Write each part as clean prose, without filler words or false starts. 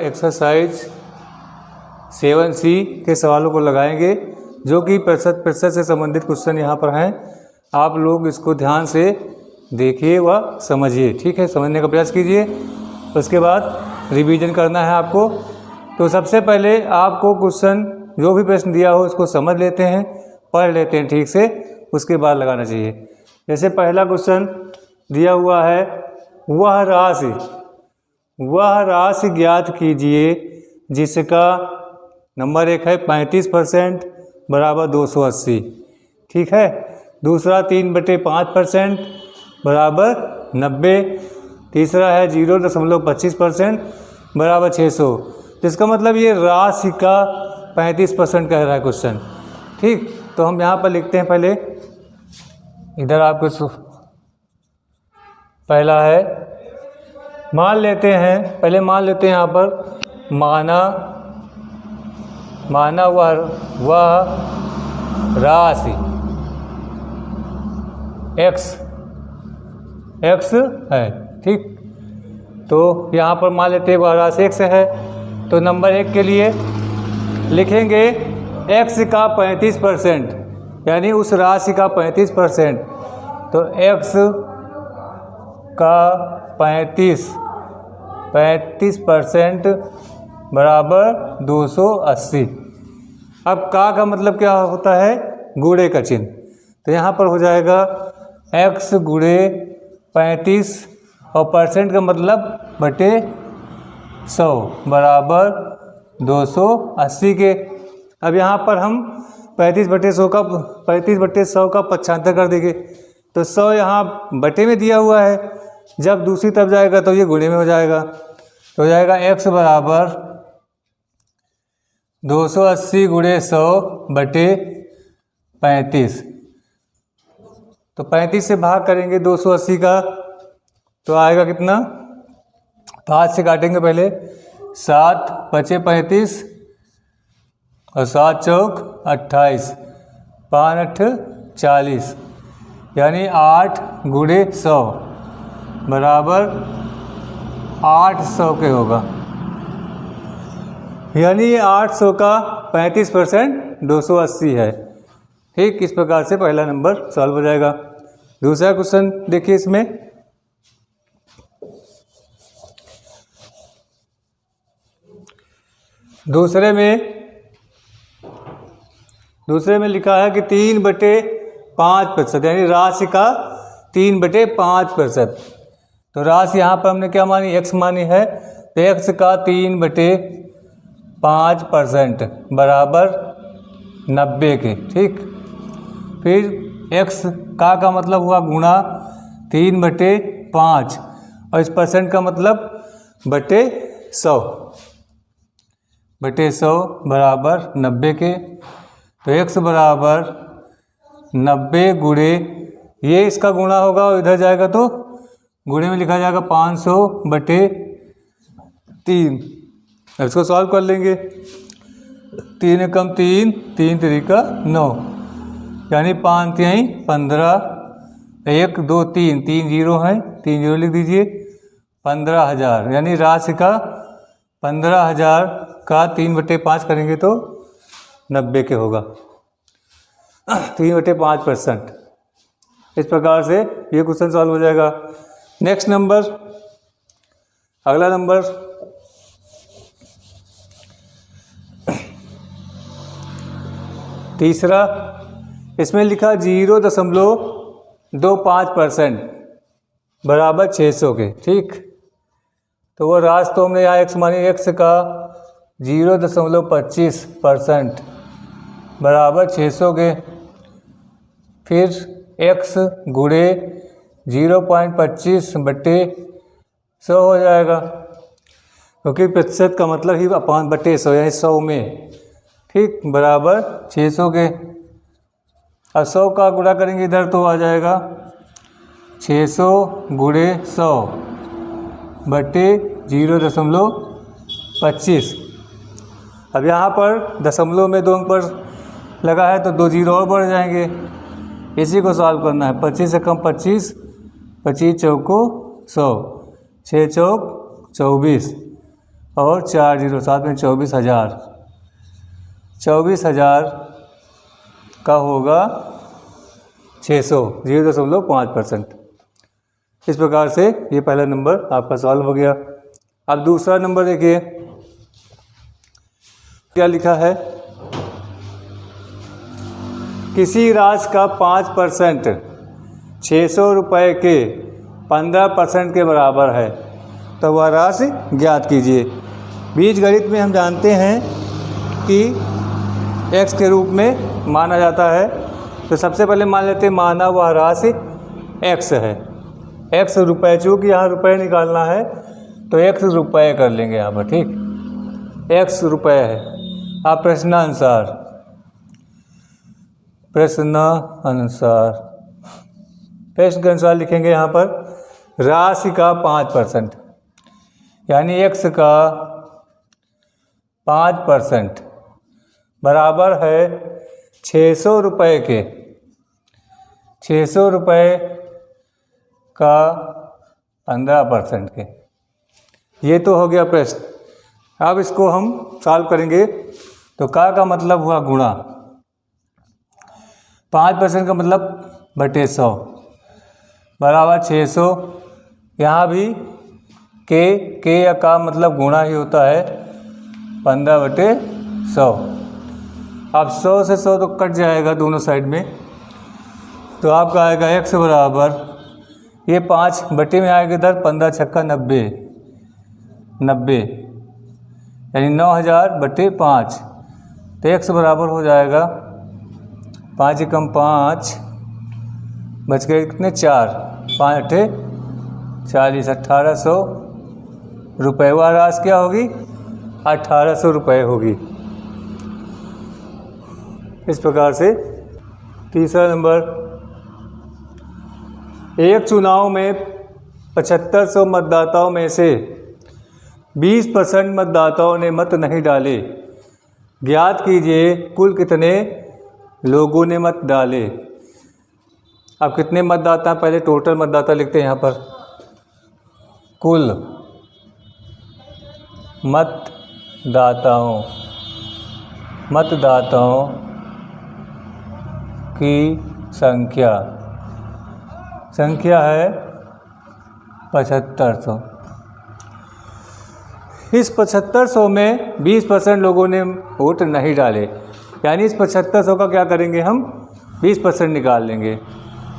Exercise 7C के सवालों को लगाएंगे जो कि प्रतिशत से संबंधित क्वेश्चन यहाँ पर हैं। आप लोग इसको ध्यान से देखिए व समझिए, ठीक है। समझने का प्रयास कीजिए, उसके बाद रिवीजन करना है आपको। तो सबसे पहले आपको क्वेश्चन जो भी प्रश्न दिया हो उसको समझ लेते हैं, पढ़ लेते हैं ठीक से, उसके बाद लगाना चाहिए। जैसे पहला क्वेश्चन दिया हुआ है, वह राशि ज्ञात कीजिए जिसका नंबर 1 है 35% बराबर 280, ठीक है। दूसरा 3/5% बराबर 90, तीसरा है 0.25% बराबर 600। जिसका मतलब ये राशि का 35% कह रहा है क्वेश्चन, ठीक। तो हम यहाँ पर लिखते हैं, पहले इधर आपको पहला है, मान लेते हैं यहाँ पर माना वह राशि x है, ठीक। तो यहाँ पर मान लेते हैं वह राशि x है। तो नंबर 1 के लिए लिखेंगे x का 35%, यानी उस राशि का 35%। तो x का 35% बराबर 280। अब का मतलब क्या होता है? गुणे का चिन्ह। तो यहाँ पर हो जाएगा x गुणे 35 और परसेंट का मतलब बटे 100 बराबर 280 के। अब यहाँ पर हम 35/100 का पक्षांतर कर देंगे। तो 100 यहाँ बटे में दिया हुआ है, जब दूसरी तरफ जाएगा तो ये गुणे में हो जाएगा। तो हो जाएगा x बराबर 280 गुणे 100 बटे 35। तो 35 से भाग करेंगे 280 का, तो आएगा कितना? 5 से काटेंगे पहले, 7 बचे 35 और 7 चौक 28, 5 8 40, यानी 8 गुणे 100 बराबर 800 के होगा। यानी ये 800 का 35% 280 है, ठीक। इस प्रकार से पहला नंबर सॉल्व हो जाएगा। दूसरा क्वेश्चन देखिए, इसमें दूसरे में लिखा है कि 3/5%, यानी राशि का 3/5%। तो राशि यहाँ पर हमने क्या मानी? x मानी है। तो x का 3/5% बराबर 90 के, ठीक। फिर x का मतलब हुआ गुणा 3/5 और इस परसेंट का मतलब बटे 100 बराबर 90 के। तो x बराबर 90 गुणे, ये इसका गुणा होगा और इधर जाएगा तो गुणे में लिखा जाएगा 500/3। अब इसको सॉल्व कर लेंगे। 3 कम 3, 3 3 9, यानी 5 3 15, 1 2 3 3 जीरो है, 3 जीरो लिख दीजिए। 15,000, यानी राशि का 15,000 का 3/5 करेंगे तो 90 के होगा। 3/5%। इस प्रकार से ये क्वेश्चन सॉल्व हो जाएगा। नेक्स्ट नंबर, अगला नंबर तीसरा, इसमें लिखा 0.25% बराबर 600 के, ठीक। तो वो राशि तो हमने यहाँ x मानी, x का 0.25% बराबर 600 के। फिर x गुणे 0.25 बटे 100 हो जाएगा, क्योंकि प्रतिशत का मतलब ही अपान बटे 100, यानी 100 में, ठीक, बराबर 600 के। अब 100 का गुणा करेंगे इधर तो आ जाएगा 600 गुणे 100 बटे 0.25। अब यहाँ पर दशमलव में 2 अंक पर लगा है तो 2 जीरो और बढ़ जाएंगे। इसी को सॉल्व करना है। 25 से कम 25, 25 चौको 100, 6 चौक 24 और 4 जीरो, साथ में 24,000। 24,000 का होगा 600, 0.5%। इस प्रकार से ये पहला नंबर आपका सॉल्व हो गया। अब दूसरा नंबर देखिए क्या लिखा है। किसी राशि का 5% 600 रुपये के 15% के बराबर है, तो वह राशि ज्ञात कीजिए। बीजगणित में हम जानते हैं कि x के रूप में माना जाता है, तो सबसे पहले मान लेते हैं माना वह राशि x है। x रुपये, चूँकि यहाँ रुपये निकालना है तो x रुपये कर लेंगे यहाँ पर, ठीक। x रुपये है। आप प्रश्नानुसार प्रश्न के अनुसार लिखेंगे यहाँ पर राशि का 5%, यानी x का 5% बराबर है 600 रुपये के। 600 रुपये का 15% के। ये तो हो गया प्रश्न। अब इसको हम सॉल्व करेंगे तो का मतलब हुआ गुणा। 5% का मतलब बटे 100 बराबर 600। यहाँ भी के या का मतलब गुणा ही होता है, 15/100। अब 100 से 100 तो कट जाएगा दोनों साइड में, तो आपका आएगा x बराबर, ये 5 बटे में आएगा इधर, 15 छक्का 90, यानी 9,000/5। तो x बराबर हो जाएगा 5 एकम 5, बच गए कितने 4, 5 अठे 40, 1,800 रुपये। वह राशि क्या होगी? 1,800 रुपये होगी। इस प्रकार से तीसरा नंबर, एक चुनाव में 7500 मतदाताओं में से 20% मतदाताओं ने मत नहीं डाले। ज्ञात कीजिए कुल कितने लोगों ने मत डाले। अब कितने मतदाता, पहले टोटल मतदाता लिखते हैं यहाँ पर। कुल मतदाताओं की संख्या है 7500। इस 7500 में 20% लोगों ने वोट नहीं डाले, यानी इस 7500 का क्या करेंगे हम, 20% निकाल लेंगे।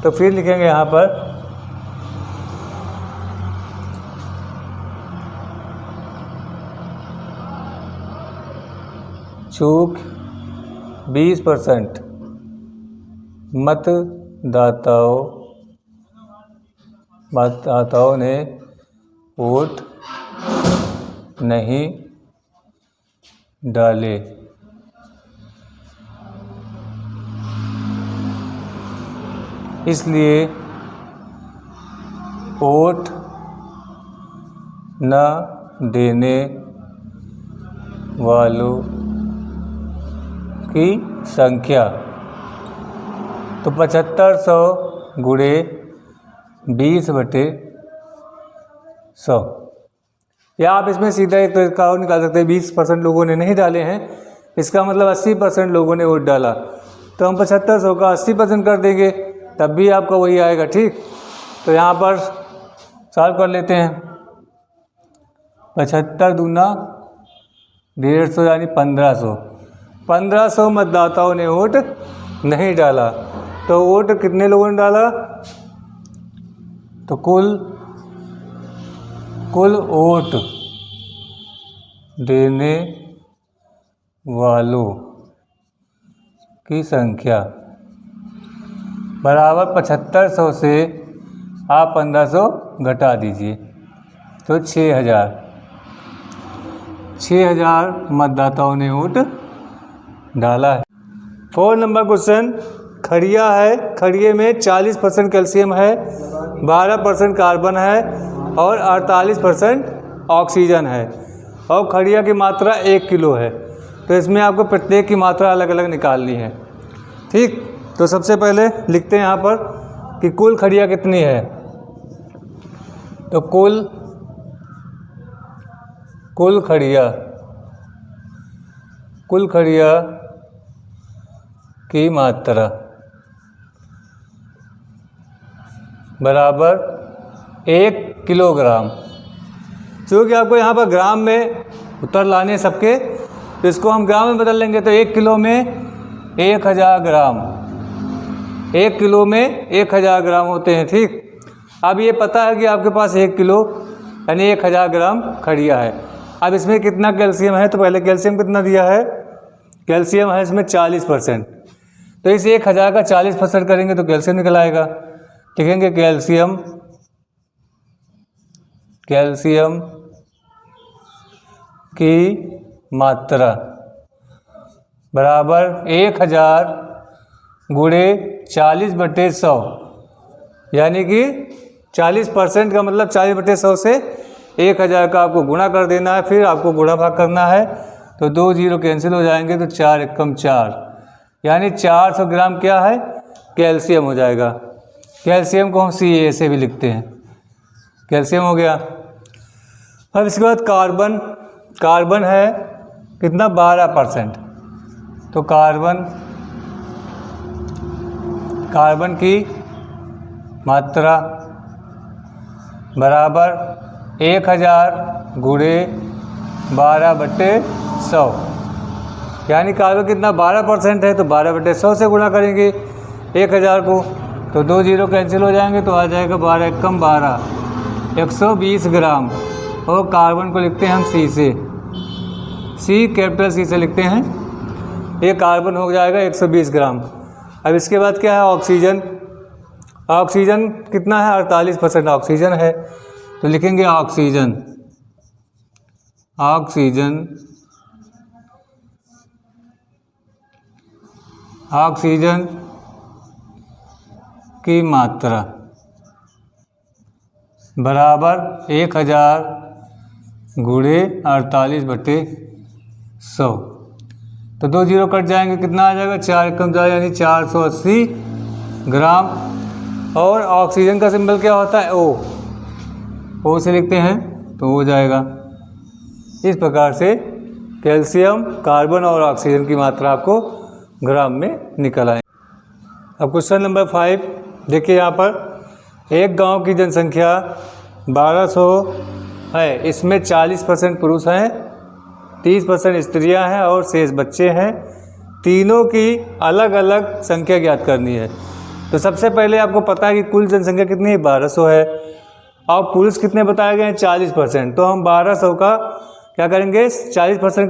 तो फिर लिखेंगे यहाँ पर चूक 20% मतदाताओं ने वोट नहीं डाले। इसलिए वोट न देने वालों की संख्या, तो 7500 गुणे 20/100, या आप इसमें सीधा एक तरीका और निकाल सकते हैं। 20% लोगों ने नहीं डाले हैं, इसका मतलब 80% लोगों ने वोट डाला, तो हम 7500 का 80% कर देंगे, तब भी आपका वही आएगा, ठीक। तो यहाँ पर सॉल्व कर लेते हैं। 75 दूना 150 यानी 1500। 1500 मतदाताओं ने वोट नहीं डाला, तो वोट कितने लोगों ने डाला, तो कुल वोट देने वालों की संख्या बराबर 7500 से आप 1500 घटा दीजिए, तो 6000 मतदाताओं ने वोट डाला है। 4 नंबर क्वेश्चन, खड़िया है, खड़िए में 40% कैल्शियम है, 12% कार्बन है और 48% ऑक्सीजन है, और खड़िया की मात्रा 1 किलो है। तो इसमें आपको प्रत्येक की मात्रा अलग अलग निकालनी है, ठीक। तो सबसे पहले लिखते हैं यहाँ पर कि कुल खड़िया कितनी है, तो कुल कुल खड़िया की मात्रा बराबर 1 किलोग्राम। क्योंकि आपको यहाँ पर ग्राम में उत्तर लाने सबके, तो इसको हम ग्राम में बदल लेंगे। तो 1 किलो में 1000 ग्राम, 1 किलो में 1000 ग्राम होते हैं। ठीक, अब ये पता है कि आपके पास 1 किलो यानी 1000 ग्राम खड़िया है। अब इसमें कितना कैल्शियम है, तो पहले कैल्शियम कितना दिया है, कैल्शियम है इसमें 40%। तो इस 1000 का 40% करेंगे तो कैल्शियम निकल आएगा। लिखेंगे कैल्शियम की मात्रा बराबर 1000 गुणे 40/100, यानी कि 40% का मतलब 40/100 से 1000 का आपको गुणा कर देना है, फिर आपको गुणा भाग करना है। तो 2 जीरो कैंसिल हो जाएंगे, तो 4 एकम 4, यानी 400 ग्राम क्या है, कैल्शियम हो जाएगा। कैल्शियम को हम Ca से भी लिखते हैं, कैल्शियम हो गया। अब इसके बाद कार्बन है कितना, 12%। तो कार्बन की मात्रा बराबर 1000 गुणे 12/100, यानी कार्बन कितना 12% है, तो 12/100 से गुणा करेंगे 1000 को, तो 2 जीरो कैंसिल हो जाएंगे, तो आ जाएगा 12 एकम 12, 120 ग्राम। और कार्बन को लिखते हैं हम सी से, कैपिटल सी से लिखते हैं। ये कार्बन हो जाएगा 120 ग्राम। अब इसके बाद क्या है, ऑक्सीजन कितना है, 48% ऑक्सीजन है। तो लिखेंगे ऑक्सीजन की मात्रा बराबर 1000 गुणे 48/100। तो 2 जीरो कट जाएंगे, कितना आ जाएगा, 4 एकम 4, यानी 480 ग्राम। और ऑक्सीजन का सिंबल क्या होता है, ओ से लिखते हैं, तो हो जाएगा। इस प्रकार से कैल्शियम, कार्बन और ऑक्सीजन की मात्रा आपको ग्राम में निकल आए। अब क्वेश्चन नंबर 5 देखिए, यहाँ पर एक गांव की जनसंख्या 1200 है, इसमें 40% पुरुष हैं, 30% स्त्रियां हैं और शेष बच्चे हैं। तीनों की अलग अलग संख्या ज्ञात करनी है। तो सबसे पहले आपको पता है कि कुल जनसंख्या कितनी है, 1200 है, और पुरुष कितने बताए गए हैं, 40%। तो हम 1200 का क्या करेंगे, 40%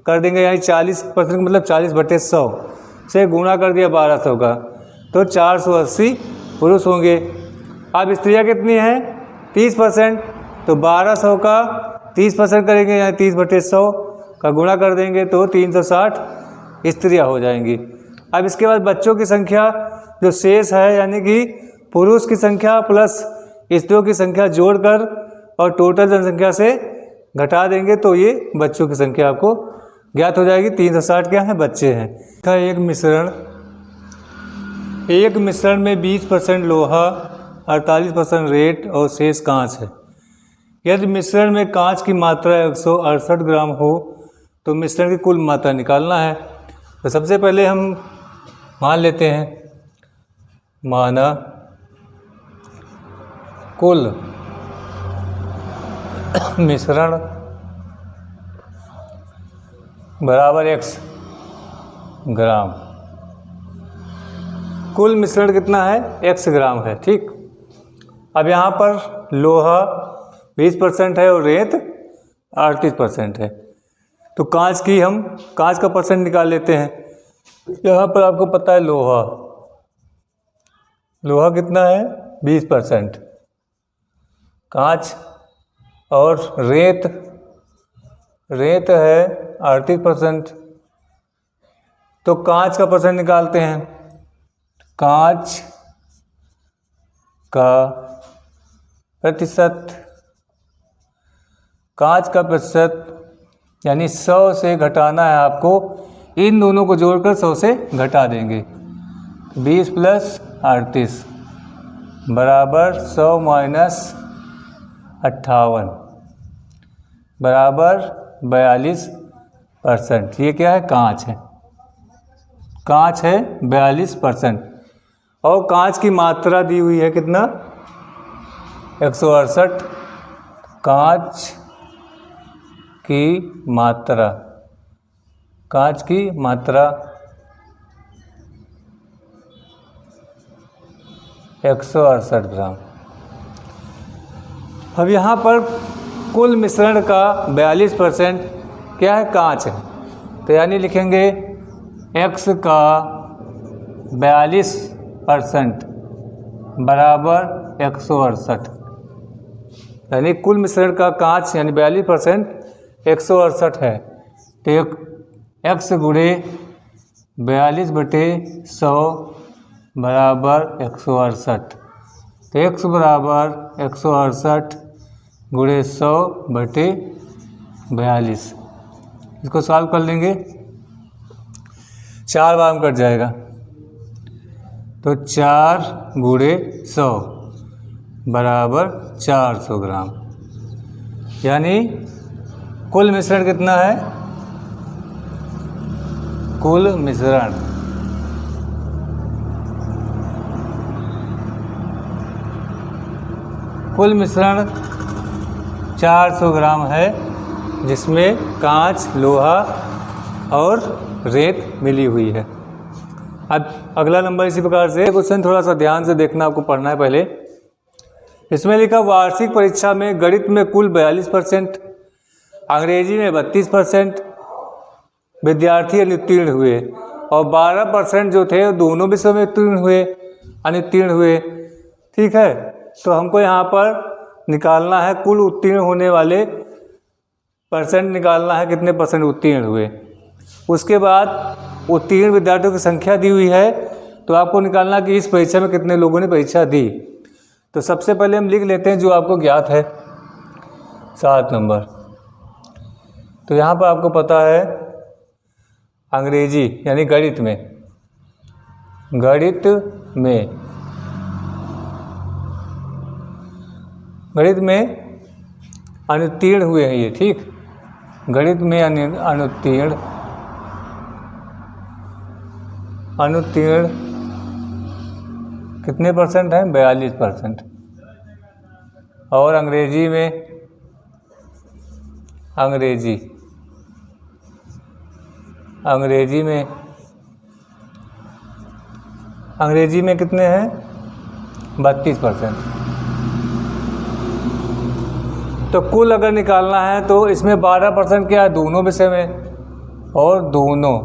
कर देंगे, यानी 40% मतलब 40/100 से गुणा कर दिया 1200 का, तो 480 पुरुष होंगे। अब स्त्रियां कितनी हैं, 30%। तो 1200 का 30% करेंगे, यानी 30/100 का गुणा कर देंगे, तो 360 स्त्रियां हो जाएंगी। अब इसके बाद बच्चों की संख्या जो शेष है, यानी कि पुरुष की संख्या प्लस स्त्रियों की संख्या जोड़कर और टोटल जनसंख्या से घटा देंगे, तो ये बच्चों की संख्या आपको ज्ञात हो जाएगी। 360 क्या है, बच्चे हैं। एक मिश्रण में 20% लोहा, 48% रेत और शेष कांच है। यदि मिश्रण में कांच की मात्रा 168 ग्राम हो तो मिश्रण की कुल मात्रा निकालना है। तो सबसे पहले हम मान लेते हैं, माना कुल मिश्रण बराबर x ग्राम। कुल मिश्रण कितना है, x ग्राम है। ठीक, अब यहाँ पर लोहा 20% है और रेत 38% है। तो कांच का परसेंट निकाल लेते हैं। यहाँ पर आपको पता है लोहा कितना है, 20%, कांच और रेत है 38%। तो कांच का परसेंट निकालते हैं। कांच का प्रतिशत यानी 100 से घटाना है आपको, इन दोनों को जोड़कर 100 से घटा देंगे। 20 + 38 बराबर 100 - 58, बराबर 42%। ये क्या है? कांच है। कांच है 42%। और कांच की मात्रा दी हुई है कितना? 168। कांच की मात्रा, कांच की मात्रा 168 ग्राम। अब यहाँ पर कुल मिश्रण का 42% क्या है? कांच है। तो यानी लिखेंगे x का 42% बराबर 168। यानी कुल मिश्रण का कांच यानी 42% 168 है। तो x गुणे 42/100 बराबर 168। तो x बराबर 168 गुणे 100/42। इसको सॉल्व कर लेंगे, 4 बार में कट जाएगा। तो 4 गुणे 100 बराबर 400 ग्राम। यानी कुल मिश्रण कितना है? कुल मिश्रण कुल मिश्रण 400 ग्राम है, जिसमें कांच, लोहा और रेत मिली हुई है। अब अगला नंबर इसी प्रकार से क्वेश्चन थोड़ा सा ध्यान से देखना, आपको पढ़ना है पहले। इसमें लिखा वार्षिक परीक्षा में गणित में कुल 42%, अंग्रेजी में 32% विद्यार्थी अनुत्तीर्ण हुए और 12% जो थे दोनों विषयों में अनुत्तीर्ण हुए। ठीक है, तो हमको यहाँ पर निकालना है कुल उत्तीर्ण होने वाले परसेंट, निकालना है कितने परसेंट उत्तीर्ण हुए। उसके बाद उत्तीर्ण विद्यार्थियों की संख्या दी हुई है, तो आपको निकालना कि इस परीक्षा में कितने लोगों ने परीक्षा दी। तो सबसे पहले हम लिख लेते हैं जो आपको ज्ञात है, 7 नंबर। तो यहाँ पर आपको पता है अंग्रेजी यानी गणित में अनुत्तीर्ण हुए हैं ये। ठीक, गणित में अनुत्तीर्ण कितने परसेंट हैं? 42%। और अंग्रेजी में कितने हैं? 32%। तो कुल अगर निकालना है तो इसमें 12% क्या है? दोनों विषय में, और दोनों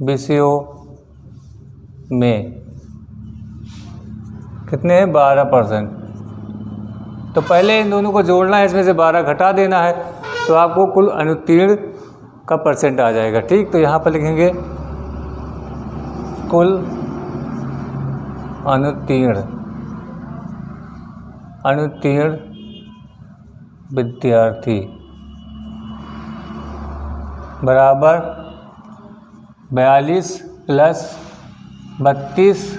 विषयों में कितने हैं? 12%। तो पहले इन दोनों को जोड़ना है, इसमें से 12 घटा देना है, तो आपको कुल अनुत्तीर्ण का परसेंट आ जाएगा। ठीक, तो यहाँ पर लिखेंगे कुल अनुत्तीर्ण विद्यार्थी बराबर 42 + 32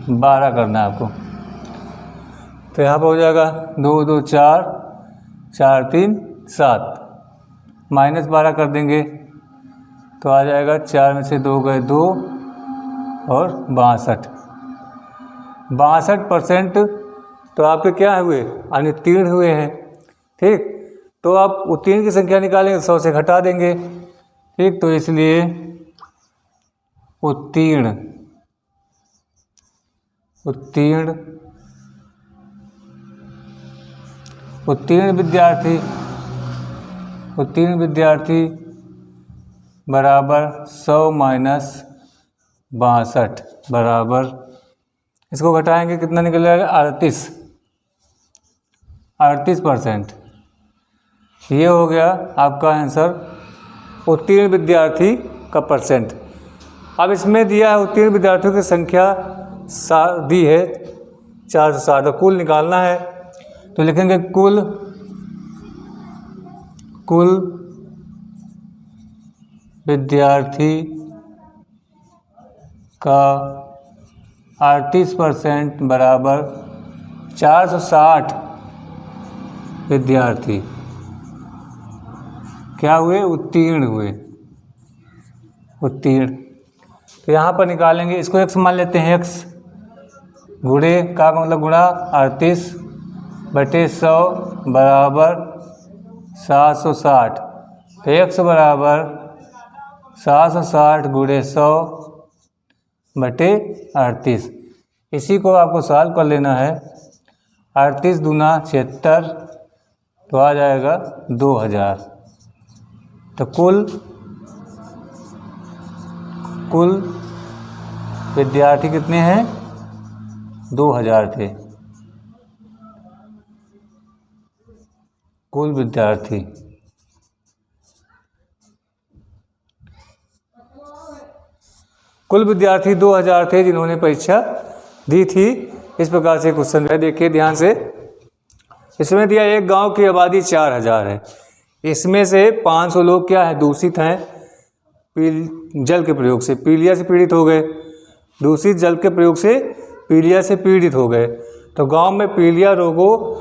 - 12 करना है आपको। तो यहाँ पर हो जाएगा 2 2 4 4 3 7 -12 कर देंगे तो आ जाएगा 4 में से 2 गए 2 और 62% तो आपके क्या हुए? अनुत्तीर्ण हुए हैं। ठीक, तो आप उत्तीर्ण की संख्या निकालेंगे 100 से घटा देंगे। ठीक, तो इसलिए उत्तीर्ण विद्यार्थी बराबर 100 - 62 बराबर, इसको घटाएंगे कितना निकल जाएगा? 38%। ये हो गया आपका आंसर उत्तीर्ण विद्यार्थी का परसेंट। अब इसमें दिया है उत्तीर्ण विद्यार्थियों की संख्या दी है 460, तो कुल निकालना है तो लिखेंगे कुल विद्यार्थी का 38% बराबर 460 विद्यार्थी क्या हुए? उत्तीर्ण हुए, उत्तीर्ण। तो यहाँ पर निकालेंगे, इसको x मान लेते हैं, x गुणे का मतलब गुणा 38/100 बराबर 760। तो x बराबर 760 गुणे 100/38। इसी को आपको सॉल्व कर लेना है। 38 दूना 76, तो आ जाएगा 2000। तो कुल विद्यार्थी कितने हैं? 2000 थे कुल विद्यार्थी। कुल विद्यार्थी 2000 थे जिन्होंने परीक्षा दी थी। इस प्रकार से क्वेश्चन है, देखिए ध्यान से। इसमें दिया एक गांव की आबादी 4000 है, इसमें से 500 लोग क्या है? दूषित हैं, जल के प्रयोग से पीलिया से पीड़ित हो गए। दूषित जल के प्रयोग से पीलिया से पीड़ित हो गए। तो गांव में पीलिया रोगों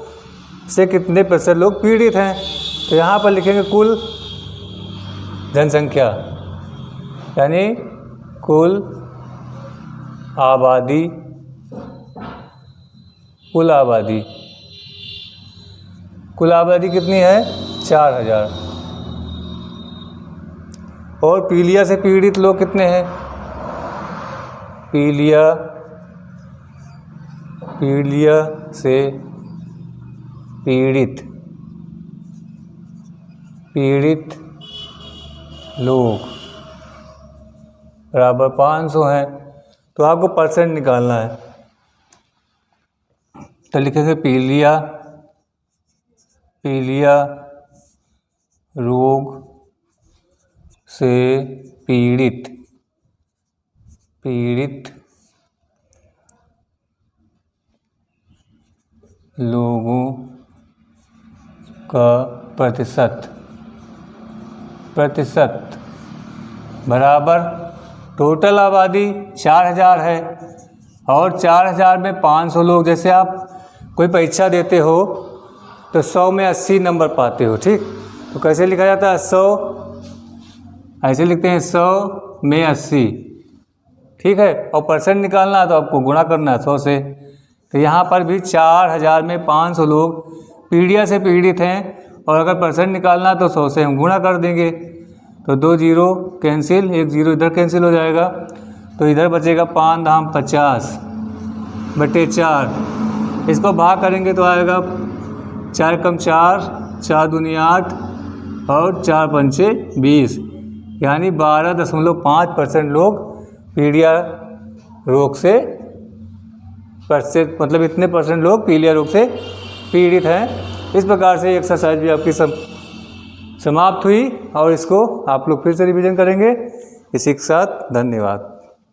से कितने प्रतिशत लोग पीड़ित हैं? तो यहाँ पर लिखेंगे कुल जनसंख्या, यानी कुल आबादी, कुल आबादी, कुल आबादी कितनी है? 4000। और पीलिया से पीड़ित लोग कितने हैं? पीलिया से पीड़ित लोग बराबर 500 हैं। तो आपको परसेंट निकालना है। तो लिखेंगे पीलिया रोग से पीड़ित लोगों का प्रतिशत बराबर टोटल आबादी 4000 है और 4000 में 500 लोग। जैसे आप कोई परीक्षा देते हो तो 100 में 80 नंबर पाते हो, ठीक? तो कैसे लिखा जाता है? 100 ऐसे लिखते हैं, 100 में 80, ठीक है। और परसेंट निकालना है तो आपको गुणा करना है 100 से। तो यहाँ पर भी 4000 में 500 लोग पीलिया से पीड़ित हैं और अगर परसेंट निकालना है तो 100 से हम गुणा कर देंगे। तो 2 0 कैंसिल, 1 0 इधर कैंसिल हो जाएगा। तो इधर बचेगा 5 धाम 50/4। इसको भाग करेंगे तो आएगा 4 कम 4, 4 दूनी 8 और 4 पंचे 20, यानी 12.5% लोग पीलिया रोग से मतलब इतने परसेंट लोग पीलिया रोग से पीड़ित हैं। इस प्रकार से एक्सरसाइज भी आपकी समाप्त हुई और इसको आप लोग फिर से रिवीजन करेंगे। इसी के साथ धन्यवाद।